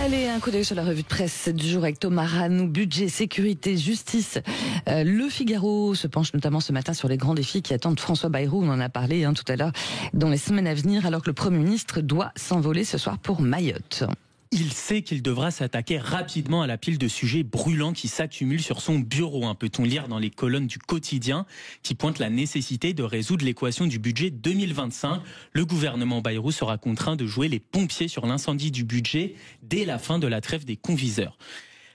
Allez, un coup d'œil sur la revue de presse du jour avec Thomas Ranou. Budget, sécurité, justice. Le Figaro se penche notamment ce matin sur les grands défis qui attendent François Bayrou. On en a parlé tout à l'heure dans les semaines à venir, alors que le Premier ministre doit s'envoler ce soir pour Mayotte. Il sait qu'il devra s'attaquer rapidement à la pile de sujets brûlants qui s'accumulent sur son bureau. Peut-on lire dans les colonnes du quotidien qui pointent la nécessité de résoudre l'équation du budget 2025. Le gouvernement Bayrou sera contraint de jouer les pompiers sur l'incendie du budget dès la fin de la trêve des conviseurs.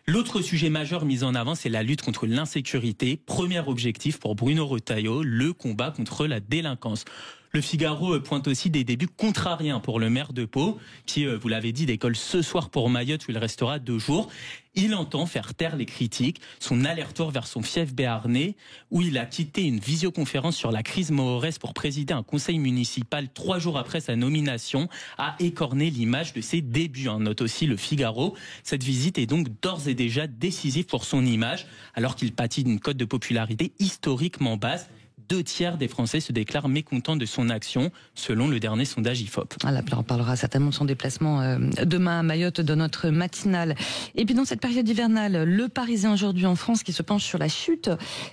L'autre sujet majeur mis en avant, c'est la lutte contre l'insécurité. Premier objectif pour Bruno Retailleau, le combat contre la délinquance. Le Figaro pointe aussi des débuts contrariens pour le maire de Pau, qui, vous l'avez dit, décolle ce soir pour Mayotte où il restera 2 jours. Il entend faire taire les critiques. Son aller-retour vers son fief béarnais, où il a quitté une visioconférence sur la crise mahoraise pour présider un conseil municipal 3 jours après sa nomination, a écorné l'image de ses débuts. Note aussi le Figaro. Cette visite est donc d'ores et déjà décisive pour son image, alors qu'il pâtit d'une cote de popularité historiquement basse. 2 tiers des Français se déclarent mécontents de son action, selon le dernier sondage IFOP. On parlera certainement de son déplacement demain à Mayotte dans notre matinale. Et puis dans cette période hivernale, le Parisien aujourd'hui en France qui se penche sur la chute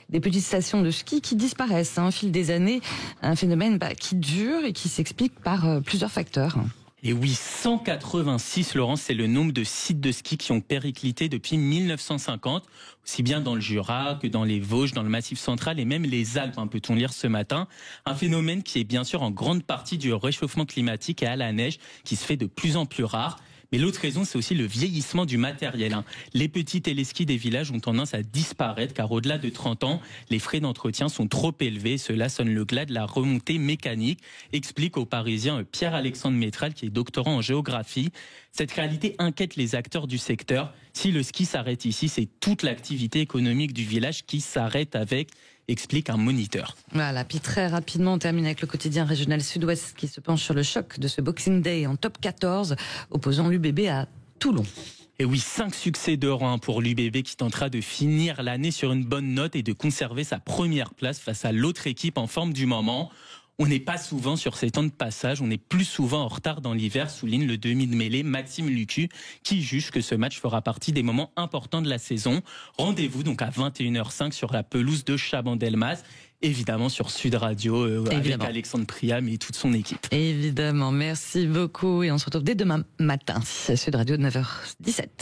des petites stations de ski qui disparaissent au fil des années. Un phénomène qui dure et qui s'explique par plusieurs facteurs. Et oui, 186, Laurence, c'est le nombre de sites de ski qui ont périclité depuis 1950, aussi bien dans le Jura que dans les Vosges, dans le Massif central et même les Alpes, peut-on lire ce matin. Un phénomène qui est bien sûr en grande partie dû au réchauffement climatique et à la neige qui se fait de plus en plus rare. Mais l'autre raison, c'est aussi le vieillissement du matériel. Les petits téléskis des villages ont tendance à disparaître car au-delà de 30 ans, les frais d'entretien sont trop élevés. Cela sonne le glas de la remontée mécanique, explique au Parisien Pierre-Alexandre Métral, qui est doctorant en géographie. Cette réalité inquiète les acteurs du secteur. Si le ski s'arrête ici, c'est toute l'activité économique du village qui s'arrête avec, explique un moniteur. Voilà, puis très rapidement, on termine avec le quotidien régional Sud-Ouest qui se penche sur le choc de ce Boxing Day en top 14, opposant l'UBB à Toulon. Et oui, 5 succès de rang pour l'UBB qui tentera de finir l'année sur une bonne note et de conserver sa première place face à l'autre équipe en forme du moment. On n'est pas souvent sur ces temps de passage, on est plus souvent en retard dans l'hiver, souligne le demi de mêlée Maxime Lucu, qui juge que ce match fera partie des moments importants de la saison. Rendez-vous donc à 21h05 sur la pelouse de Chabandelmas, évidemment sur Sud Radio, avec Alexandre Priam et toute son équipe. Évidemment, merci beaucoup et on se retrouve dès demain matin, Sud Radio 9h17.